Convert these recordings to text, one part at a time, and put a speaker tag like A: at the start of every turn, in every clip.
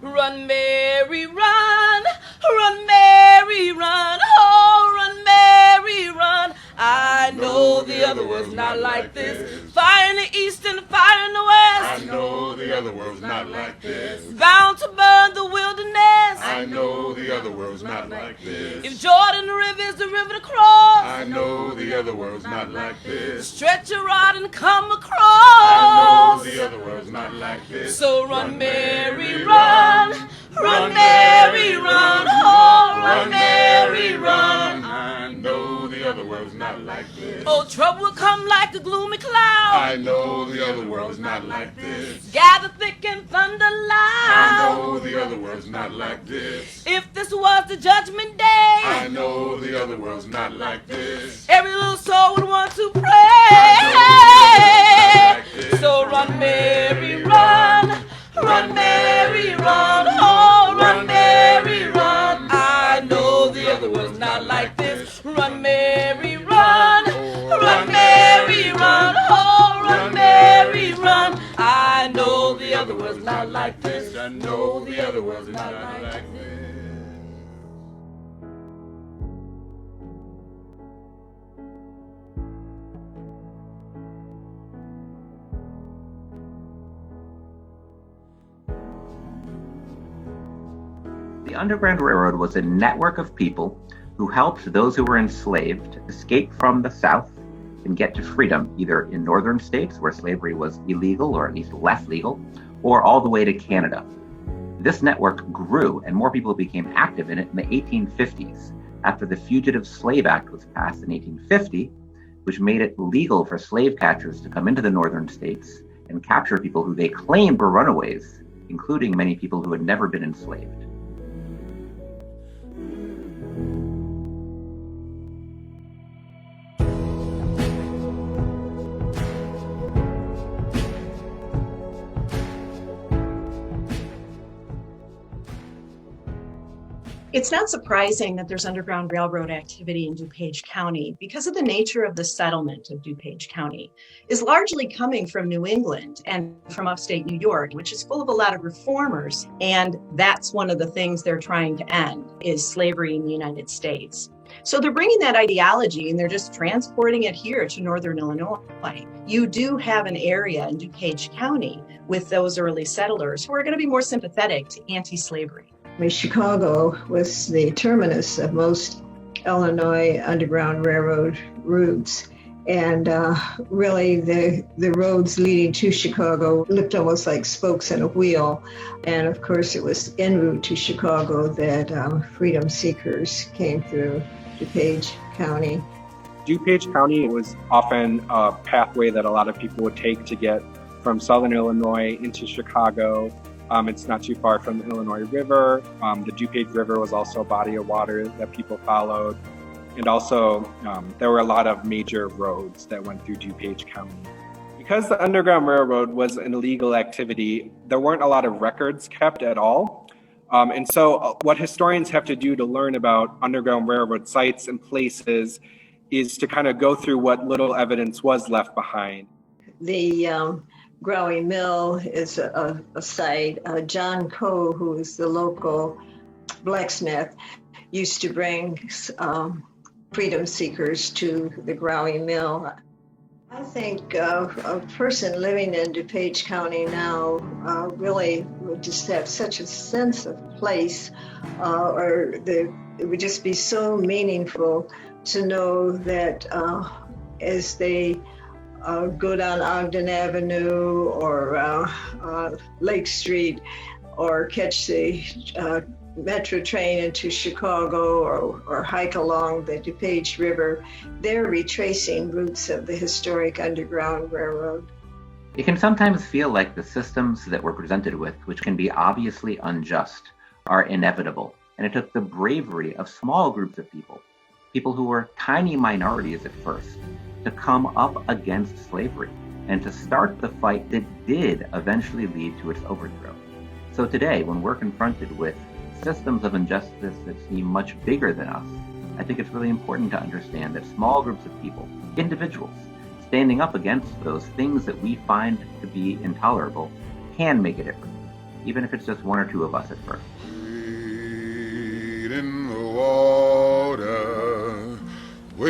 A: Run, Mary, run, run, Mary, run, oh, run, Mary, run. I know the other world's not like this. Fire in the east and fire in the west.
B: I know the other world's not like this.
A: Bound to burn the wilderness.
B: I know the other world's not like this.
A: If Jordan River is the river to cross,
B: I know the other world's not like this.
A: stretch your rod and come across.
B: I know the other world's not like this.
A: So run, Mary, run, run, Mary, run, oh, run, Mary, run.
B: I know the other world's not like this.
A: Oh, trouble will come like a gloomy cloud.
B: I know the other world's not like this.
A: Gather thick and thunder
B: I
A: loud.
B: know the other world's not like this.
A: If this was the judgment day,
B: I know the other world's not like this.
A: every little soul would want to pray.
B: I know the other world's not like this.
A: So run, Mary, run, run, Mary, run, oh, run, Mary, run. I know the other world's not like this. Run, Mary, run, run, Mary, run, oh, run, Mary, run. I know the other world's not like this.
B: I know the other world's not like this.
C: The Underground Railroad was a network of people who helped those who were enslaved escape from the South and get to freedom, either in northern states where slavery was illegal or at least less legal, or all the way to Canada. This network grew and more people became active in it in the 1850s after the Fugitive Slave Act was passed in 1850, which made it legal for slave catchers to come into the northern states and capture people who they claimed were runaways, including many people who had never been enslaved.
D: It's not surprising that there's Underground Railroad activity in DuPage County because of the nature of the settlement of DuPage County is largely coming from New England and from upstate New York, which is full of a lot of reformers. And that's one of the things they're trying to end is slavery in the United States. So they're bringing that ideology and they're just transporting it here to Northern Illinois. You do have an area in DuPage County with those early settlers who are going to be more sympathetic to anti-slavery.
E: Chicago was the terminus of most Illinois Underground Railroad routes. And really, the roads leading to Chicago looked almost like spokes in a wheel. And of course, it was en route to Chicago that freedom seekers came through DuPage County.
F: DuPage County was often a pathway that a lot of people would take to get from southern Illinois into Chicago. It's not too far from the Illinois River. The DuPage River was also a body of water that people followed. And also, there were a lot of major roads that went through DuPage County. Because the Underground Railroad was an illegal activity, there weren't a lot of records kept at all. And so what historians have to do to learn about Underground Railroad sites and places is to kind of go through what little evidence was left behind.
E: The Graue Mill is a site. John Coe, who is the local blacksmith, used to bring freedom seekers to the Graue Mill. I think a person living in DuPage County now really would just have such a sense of place, it would just be so meaningful to know that as they go down Ogden Avenue or Lake Street or catch the Metro train into Chicago or hike along the DuPage River, they're retracing routes of the historic Underground Railroad.
C: It can sometimes feel like the systems that we're presented with, which can be obviously unjust, are inevitable. And it took the bravery of small groups of people who were tiny minorities at first, to come up against slavery and to start the fight that did eventually lead to its overthrow. So today, when we're confronted with systems of injustice that seem much bigger than us, I think it's really important to understand that small groups of people, individuals, standing up against those things that we find to be intolerable can make a difference. even if it's just one or two of us at first.
B: Wade in the water, wade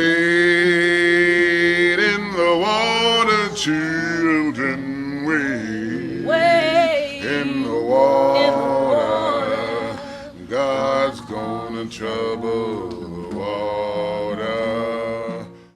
B: in the water, children, wade in the water. God's gonna trouble the water.